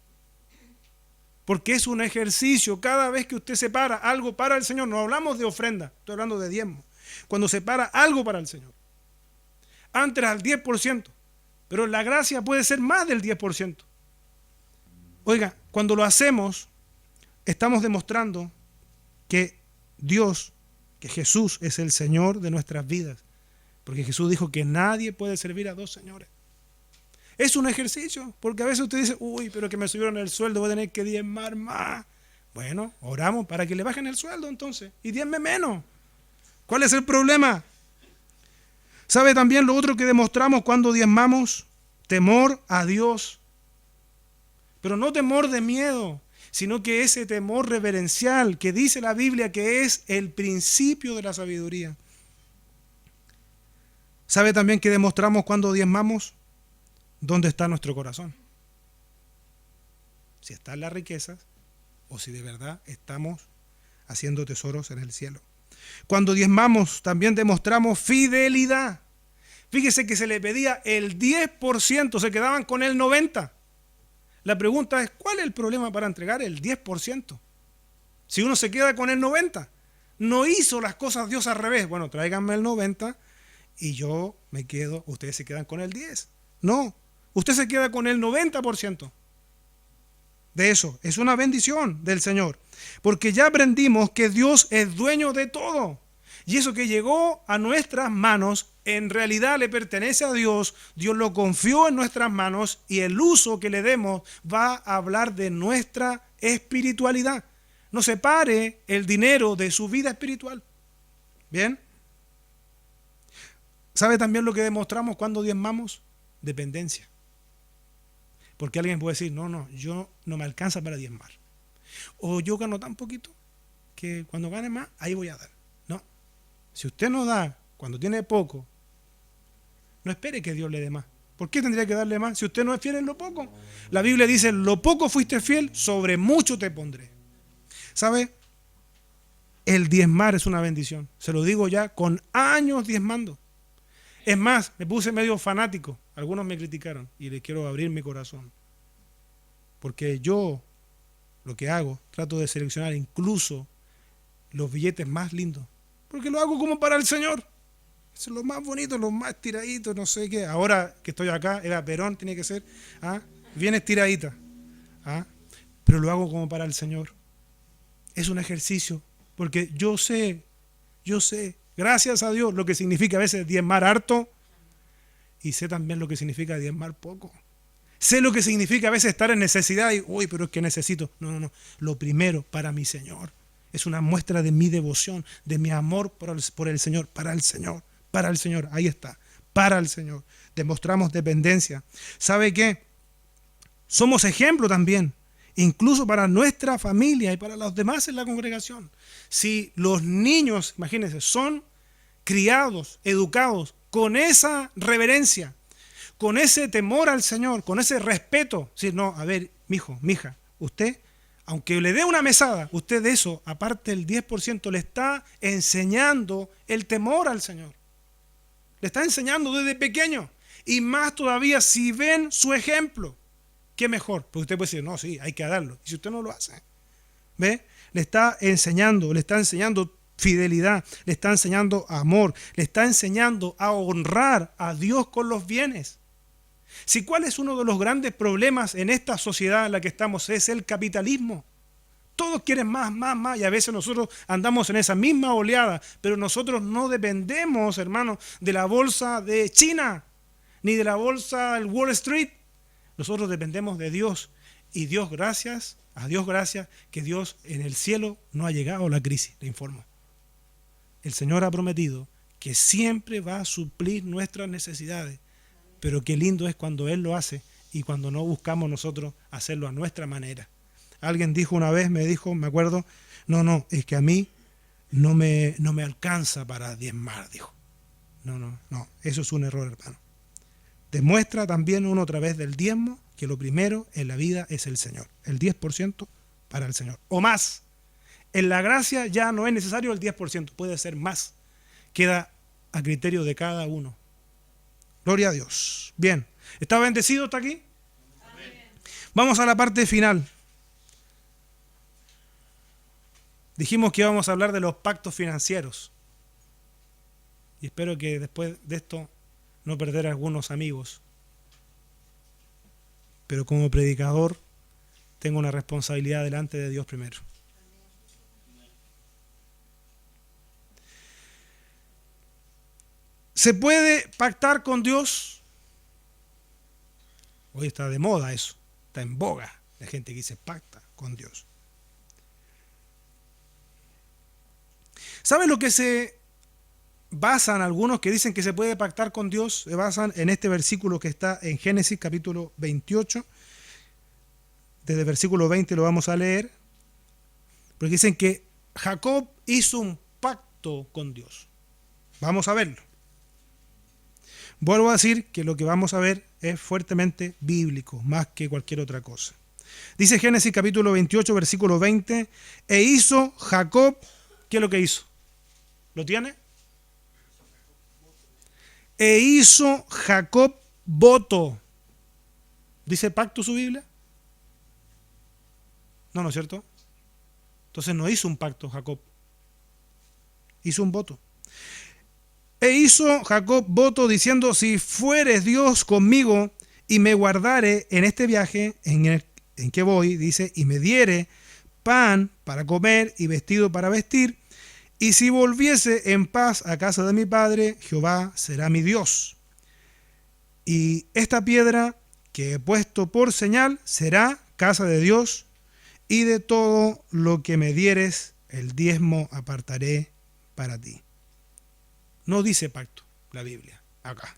Porque es un ejercicio. Cada vez que usted separa algo para el Señor, no hablamos de ofrenda, estoy hablando de diezmo. Cuando separa algo para el Señor, antes al 10%, pero la gracia puede ser más del 10%. Oiga, cuando lo hacemos, estamos demostrando que Dios, que Jesús es el Señor de nuestras vidas. Porque Jesús dijo que nadie puede servir a dos señores. Es un ejercicio, porque a veces usted dice, uy, pero que me subieron el sueldo, voy a tener que diezmar más. Bueno, oramos para que le bajen el sueldo entonces, y diezme menos. ¿Cuál es el problema? ¿Sabe también lo otro que demostramos cuando diezmamos? Temor a Dios. Pero no temor de miedo, sino que ese temor reverencial que dice la Biblia que es el principio de la sabiduría. ¿Sabe también que demostramos cuando diezmamos? ¿Dónde está nuestro corazón? Si está en las riquezas o si de verdad estamos haciendo tesoros en el cielo. Cuando diezmamos también demostramos fidelidad. Fíjese que se le pedía el 10%, se quedaban con el 90%. La pregunta es, ¿cuál es el problema para entregar el 10%? Si uno se queda con el 90%, no hizo las cosas Dios al revés. Bueno, tráiganme el 90% y yo me quedo, ustedes se quedan con el 10%. No, usted se queda con el 90%. De eso, es una bendición del Señor. Porque ya aprendimos que Dios es dueño de todo. Y eso que llegó a nuestras manos, en realidad le pertenece a Dios. Dios lo confió en nuestras manos y el uso que le demos va a hablar de nuestra espiritualidad. No separe el dinero de su vida espiritual. ¿Bien? ¿Sabe también lo que demostramos cuando diezmamos? Dependencia. Porque alguien puede decir, no, yo no me alcanza para diezmar. O yo gano tan poquito que cuando gane más, ahí voy a dar. No. Si usted no da cuando tiene poco, no espere que Dios le dé más. ¿Por qué tendría que darle más si usted no es fiel en lo poco? La Biblia dice, lo poco fuiste fiel, sobre mucho te pondré. ¿Sabe? El diezmar es una bendición. Se lo digo ya con años diezmando. Es más, me puse medio fanático. Algunos me criticaron y les quiero abrir mi corazón. Porque yo lo que hago, trato de seleccionar incluso los billetes más lindos. Porque lo hago como para el Señor. Es lo más bonito, los más tiraditos, no sé qué. Ahora que estoy acá, Eva Perón tiene que ser bien estiradita. pero lo hago como para el Señor. Es un ejercicio, porque yo sé, gracias a Dios, lo que significa a veces diezmar harto, y sé también lo que significa diezmar poco. Sé lo que significa a veces estar en necesidad y, uy, pero es que necesito. No. Lo primero para mi Señor. Es una muestra de mi devoción, de mi amor por el Señor, para el Señor, para el Señor. Ahí está, para el Señor. Demostramos dependencia. ¿Sabe qué? Somos ejemplo también, incluso para nuestra familia y para los demás en la congregación. Si los niños, imagínense, son criados, educados con esa reverencia, con ese temor al Señor, con ese respeto. Si no, a ver, mijo, mija, usted, aunque le dé una mesada, usted de eso, aparte del 10%, le está enseñando el temor al Señor. Le está enseñando desde pequeño. Y más todavía si ven su ejemplo. ¿Qué mejor? Porque usted puede decir, no, sí, hay que darlo. Y si usted no lo hace, ¿ve? Le está enseñando fidelidad, le está enseñando amor, le está enseñando a honrar a Dios con los bienes. Si cuál es uno de los grandes problemas en esta sociedad en la que estamos es el capitalismo. Todos quieren más, y a veces nosotros andamos en esa misma oleada, pero nosotros no dependemos, hermanos, de la bolsa de China, ni de la bolsa del Wall Street. Nosotros dependemos de Dios. Y Dios gracias, a Dios gracias, que Dios en el cielo no ha llegado a la crisis, le informo. El Señor ha prometido que siempre va a suplir nuestras necesidades, pero qué lindo es cuando Él lo hace y cuando no buscamos nosotros hacerlo a nuestra manera. Alguien dijo una vez, me acuerdo, no, es que a mí no me alcanza para diezmar, dijo. No, eso es un error, hermano. Demuestra también uno a través del diezmo que lo primero en la vida es el Señor. El 10% para el Señor, o más. En la gracia ya no es necesario el 10%, puede ser más. Queda a criterio de cada uno. Gloria a Dios. Bien, ¿está bendecido hasta aquí? Amén. Vamos a la parte final. Dijimos que íbamos a hablar de los pactos financieros. Y espero que después de esto no perder a algunos amigos. Pero como predicador tengo una responsabilidad delante de Dios primero. ¿Se puede pactar con Dios? Hoy está de moda eso, está en boga la gente que dice pacta con Dios. ¿Saben lo que se basan algunos que dicen que se puede pactar con Dios? Se basan en este versículo que está en Génesis capítulo 28. Desde el versículo 20 lo vamos a leer. Porque dicen que Jacob hizo un pacto con Dios. Vamos a verlo. Vuelvo a decir que lo que vamos a ver es fuertemente bíblico, más que cualquier otra cosa. Dice Génesis capítulo 28, versículo 20, e hizo Jacob, ¿qué es lo que hizo? ¿Lo tiene? E hizo Jacob voto. ¿Dice pacto su Biblia? No, ¿no es cierto? Entonces no hizo un pacto Jacob. Hizo un voto. E hizo Jacob voto diciendo, si fueres Dios conmigo y me guardare en este viaje en que voy, dice, y me diere pan para comer y vestido para vestir, y si volviese en paz a casa de mi padre, Jehová será mi Dios. Y esta piedra que he puesto por señal será casa de Dios, y de todo lo que me dieres, el diezmo apartaré para ti. No dice pacto la Biblia acá.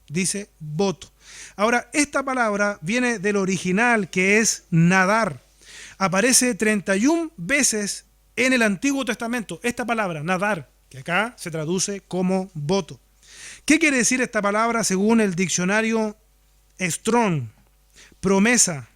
Dice voto. Ahora, esta palabra viene del original que es nadar. Aparece 31 veces en el Antiguo Testamento. Esta palabra, nadar, que acá se traduce como voto. ¿Qué quiere decir esta palabra según el diccionario Strong? Promesa.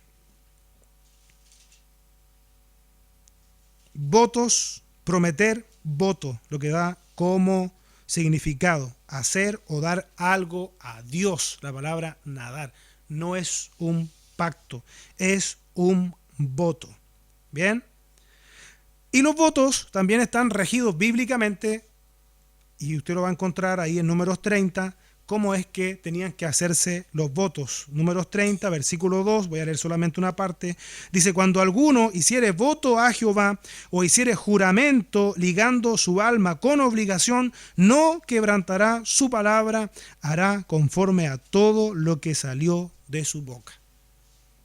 Votos, prometer, voto, lo que da como significado, hacer o dar algo a Dios. La palabra nadar no es un pacto, es un voto. ¿Bien? Y los votos también están regidos bíblicamente, y usted lo va a encontrar ahí en Números 30, cómo es que tenían que hacerse los votos. Números 30, versículo 2, voy a leer solamente una parte. Dice, cuando alguno hiciere voto a Jehová o hiciere juramento ligando su alma con obligación, no quebrantará su palabra, hará conforme a todo lo que salió de su boca.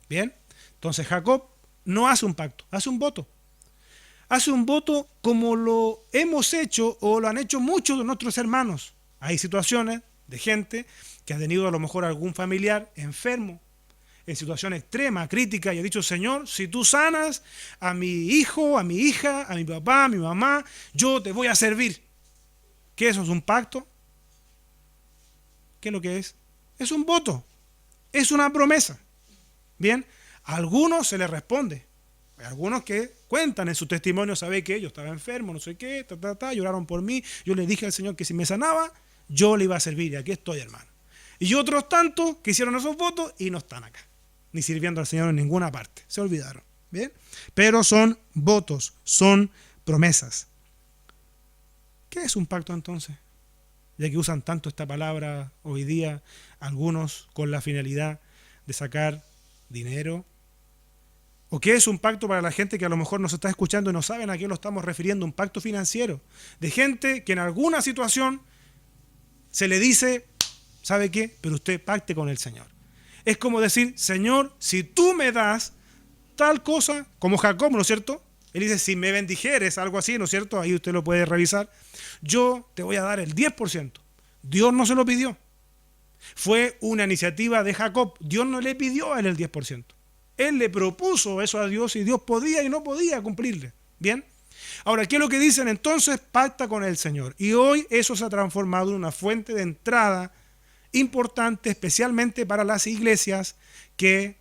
Bien, entonces Jacob no hace un pacto, hace un voto. Hace un voto como lo hemos hecho o lo han hecho muchos de nuestros hermanos. Hay situaciones de gente que ha tenido a lo mejor algún familiar enfermo, en situación extrema, crítica, y ha dicho, Señor, si tú sanas a mi hijo, a mi hija, a mi papá, a mi mamá, yo te voy a servir. ¿Qué eso es un pacto? ¿Qué es lo que es? Es un voto, es una promesa. Bien, a algunos se les responde. Hay algunos que cuentan en su testimonio, sabe que yo estaba enfermo, no sé qué, lloraron por mí, yo le dije al Señor que si me sanaba, yo le iba a servir, y aquí estoy, hermano. Y otros tantos que hicieron esos votos y no están acá, ni sirviendo al Señor en ninguna parte, se olvidaron, ¿bien? Pero son votos, son promesas. ¿Qué es un pacto entonces? Ya que usan tanto esta palabra hoy día, algunos con la finalidad de sacar dinero. ¿O qué es un pacto para la gente que a lo mejor nos está escuchando y no saben a qué lo estamos refiriendo? Un pacto financiero. De gente que en alguna situación se le dice, ¿sabe qué? Pero usted pacte con el Señor. Es como decir, Señor, si tú me das tal cosa, como Jacob, ¿no es cierto? Él dice, si me bendijeres, algo así, ¿no es cierto? Ahí usted lo puede revisar. Yo te voy a dar el 10%. Dios no se lo pidió. Fue una iniciativa de Jacob. Dios no le pidió a él el 10%. Él le propuso eso a Dios y Dios podía y no podía cumplirle. ¿Bien? Ahora, ¿qué es lo que dicen? Entonces pacta con el Señor. Y hoy eso se ha transformado en una fuente de entrada importante, especialmente para las iglesias que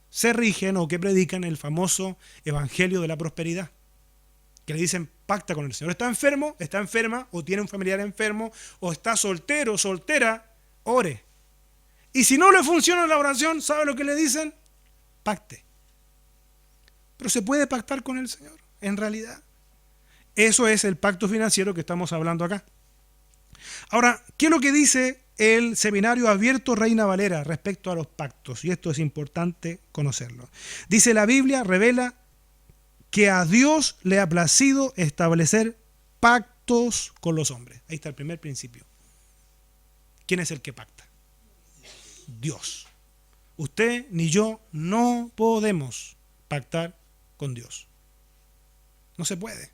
se rigen o que predican el famoso evangelio de la prosperidad. Que le dicen, pacta con el Señor. Está enfermo, está enferma, o tiene un familiar enfermo, o está soltero, soltera, ore. Y si no le funciona la oración, ¿sabe lo que le dicen? Pacte. Pero se puede pactar con el Señor, en realidad. Eso es el pacto financiero que estamos hablando acá. Ahora, ¿qué es lo que dice el Seminario Abierto Reina Valera respecto a los pactos? Y esto es importante conocerlo. Dice, la Biblia revela que a Dios le ha placido establecer pactos con los hombres. Ahí está el primer principio. ¿Quién es el que pacta? Dios. Usted ni yo no podemos pactar con Dios. No se puede.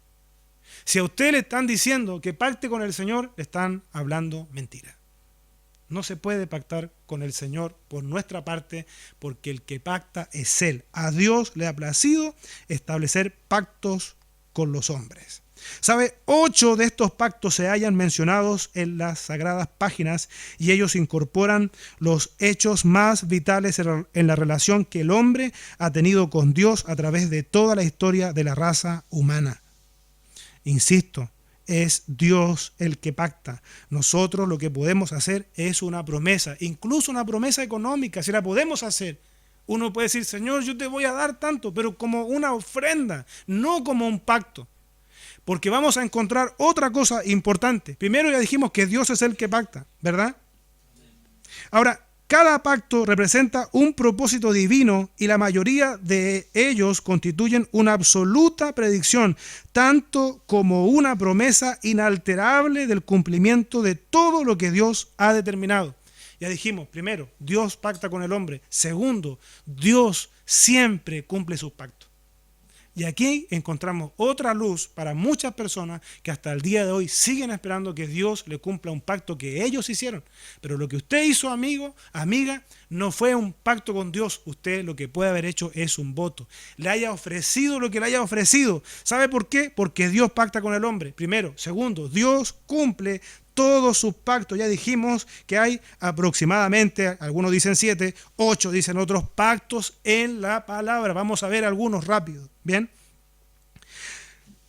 Si a usted le están diciendo que pacte con el Señor, le están hablando mentira. No se puede pactar con el Señor por nuestra parte, porque el que pacta es Él. A Dios le ha placido establecer pactos con los hombres. ¿Sabe? 8 de estos pactos se hallan mencionados en las sagradas páginas y ellos incorporan los hechos más vitales en la relación que el hombre ha tenido con Dios a través de toda la historia de la raza humana. Insisto, es Dios el que pacta. Nosotros lo que podemos hacer es una promesa, incluso una promesa económica, si la podemos hacer. Uno puede decir, Señor, yo te voy a dar tanto, pero como una ofrenda, no como un pacto. Porque vamos a encontrar otra cosa importante. Primero ya dijimos que Dios es el que pacta, ¿verdad? Ahora, cada pacto representa un propósito divino y la mayoría de ellos constituyen una absoluta predicción, tanto como una promesa inalterable del cumplimiento de todo lo que Dios ha determinado. Ya dijimos, primero, Dios pacta con el hombre. Segundo, Dios siempre cumple sus pactos. Y aquí encontramos otra luz para muchas personas que hasta el día de hoy siguen esperando que Dios le cumpla un pacto que ellos hicieron. Pero lo que usted hizo, amigo, amiga, no fue un pacto con Dios. Usted lo que puede haber hecho es un voto. Le haya ofrecido lo que le haya ofrecido. ¿Sabe por qué? Porque Dios pacta con el hombre, primero. Segundo, Dios cumple todos sus pactos. Ya dijimos que hay aproximadamente, algunos dicen 7, 8 dicen otros pactos en la palabra. Vamos a ver algunos rápidos. Bien.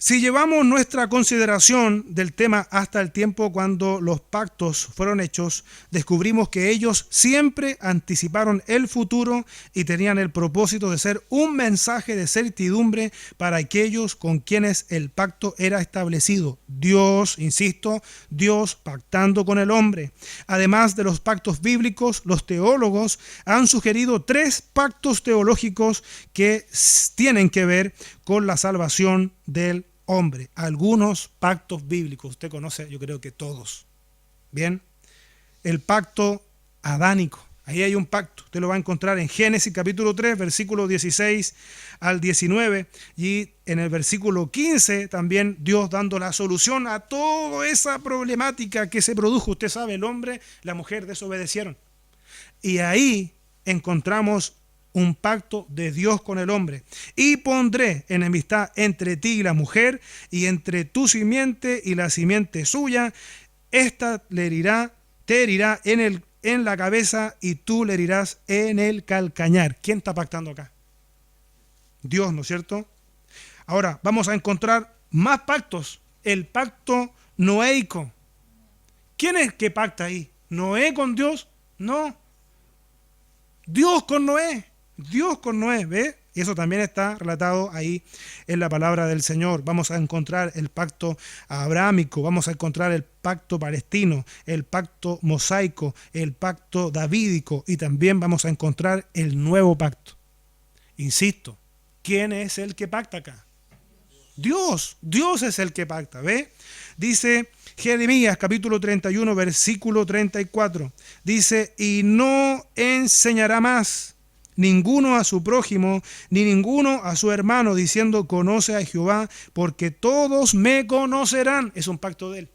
Si llevamos nuestra consideración del tema hasta el tiempo cuando los pactos fueron hechos, descubrimos que ellos siempre anticiparon el futuro y tenían el propósito de ser un mensaje de certidumbre para aquellos con quienes el pacto era establecido. Dios, insisto, Dios pactando con el hombre. Además de los pactos bíblicos, los teólogos han sugerido 3 pactos teológicos que tienen que ver con la salvación del hombre. Algunos pactos bíblicos, usted conoce, yo creo que todos. Bien, el pacto adánico. Ahí hay un pacto, usted lo va a encontrar en Génesis capítulo 3, versículo 16 al 19, y en el versículo 15 también Dios dando la solución a toda esa problemática que se produjo. Usted sabe, el hombre, la mujer desobedecieron. Y ahí encontramos un pacto de Dios con el hombre. Y pondré enemistad entre ti y la mujer, y entre tu simiente y la simiente suya. Esta te herirá en la cabeza, y tú le herirás en el calcañar. ¿Quién está pactando acá? Dios, ¿no es cierto? Ahora vamos a encontrar más pactos. El pacto noéico. ¿Quién es que pacta ahí? ¿Noé con Dios? No. Dios con Noé. Dios con Noé, ¿ve? Y eso también está relatado ahí en la palabra del Señor. Vamos a encontrar el pacto abrahámico, vamos a encontrar el pacto palestino, el pacto mosaico, el pacto davídico, y también vamos a encontrar el nuevo pacto. Insisto, ¿quién es el que pacta acá? Dios, Dios es el que pacta, ¿ve? Dice Jeremías capítulo 31, versículo 34. Dice, y no enseñará más ninguno a su prójimo, ni ninguno a su hermano, diciendo, conoce a Jehová, porque todos me conocerán. Es un pacto de él.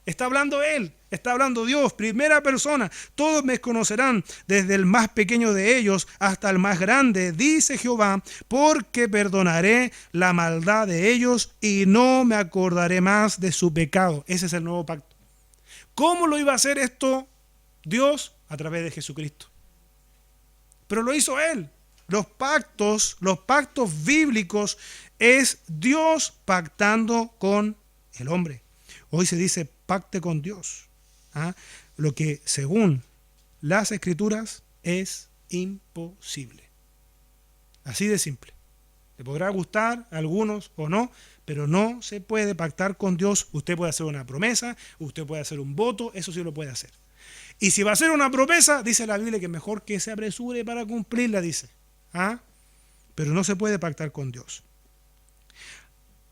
Está hablando él, está hablando Dios, primera persona. Todos me conocerán, desde el más pequeño de ellos hasta el más grande, dice Jehová, porque perdonaré la maldad de ellos y no me acordaré más de su pecado. Ese es el nuevo pacto. ¿Cómo lo iba a hacer esto Dios? A través de Jesucristo. Pero lo hizo él. Los pactos bíblicos es Dios pactando con el hombre. Hoy se dice pacte con Dios. Lo que según las Escrituras es imposible. Así de simple. Le podrá gustar a algunos o no, pero no se puede pactar con Dios. Usted puede hacer una promesa, usted puede hacer un voto, eso sí lo puede hacer. Y si va a hacer una promesa, dice la Biblia que mejor que se apresure para cumplirla, dice. Pero no se puede pactar con Dios.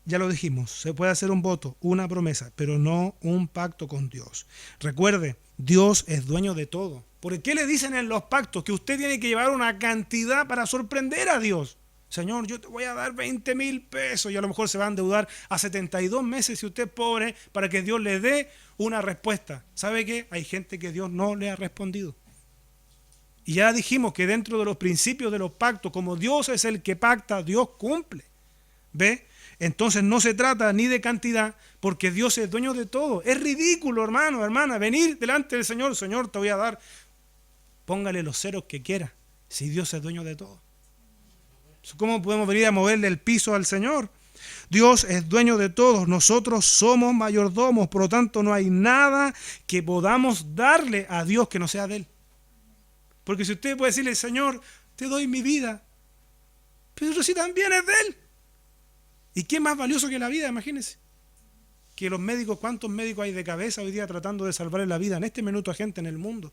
Ya lo dijimos, se puede hacer un voto, una promesa, pero no un pacto con Dios. Recuerde, Dios es dueño de todo. ¿Por qué le dicen en los pactos que usted tiene que llevar una cantidad para sorprender a Dios? Señor, yo te voy a dar 20,000 pesos, y a lo mejor se va a endeudar a 72 meses si usted es pobre, para que Dios le dé una respuesta. ¿Sabe qué? Hay gente que Dios no le ha respondido. Y ya dijimos que dentro de los principios de los pactos, como Dios es el que pacta, Dios cumple. ¿Ve? Entonces no se trata ni de cantidad, porque Dios es dueño de todo. Es ridículo, hermano, hermana, venir delante del Señor. Señor, te voy a dar. Póngale los ceros que quiera, si Dios es dueño de todo. ¿Cómo podemos venir a moverle el piso al Señor? Dios es dueño de todos, nosotros somos mayordomos, por lo tanto no hay nada que podamos darle a Dios que no sea de Él. Porque si usted puede decirle, Señor, te doy mi vida, pero si también es de Él. ¿Y qué más valioso que la vida? Imagínense. Que los médicos, ¿cuántos médicos hay de cabeza hoy día tratando de salvarle la vida en este minuto a gente en el mundo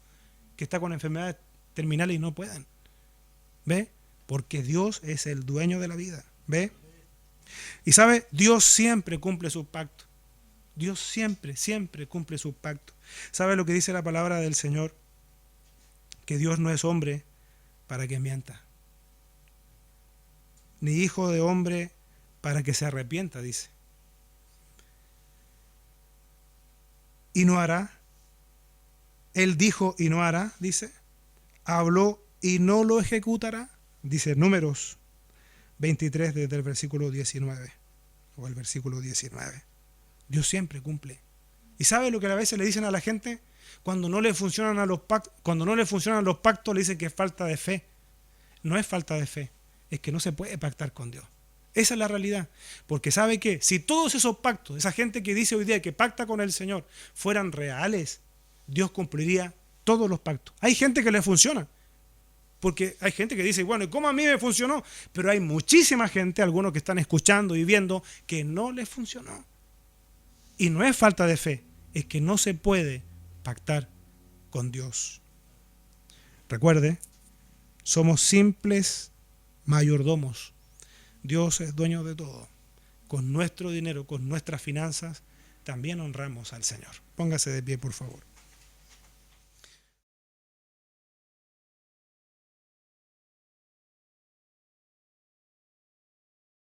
que está con enfermedades terminales y no pueden? ¿Ve? Porque Dios es el dueño de la vida. ¿Ve? Y sabe, Dios siempre cumple sus pactos. Dios siempre, siempre cumple sus pactos. ¿Sabe lo que dice la palabra del Señor? Que Dios no es hombre para que mienta, ni hijo de hombre para que se arrepienta, dice. Y no hará. Él dijo y no hará, dice. Habló y no lo ejecutará, dice Números 23 desde el versículo 19 o el versículo 19. Dios siempre cumple. ¿Y sabe lo que a veces le dicen a la gente? Cuando no le funcionan los pactos, le dicen que es falta de fe. No es falta de fe, es que no se puede pactar con Dios. Esa es la realidad. Porque ¿sabe qué? Si todos esos pactos, esa gente que dice hoy día que pacta con el Señor, fueran reales, Dios cumpliría todos los pactos. Hay gente que le funciona. Porque hay gente que dice, bueno, ¿y cómo a mí me funcionó? Pero hay muchísima gente, algunos que están escuchando y viendo, que no les funcionó. Y no es falta de fe, es que no se puede pactar con Dios. Recuerde, somos simples mayordomos. Dios es dueño de todo. Con nuestro dinero, con nuestras finanzas, también honramos al Señor. Póngase de pie, por favor.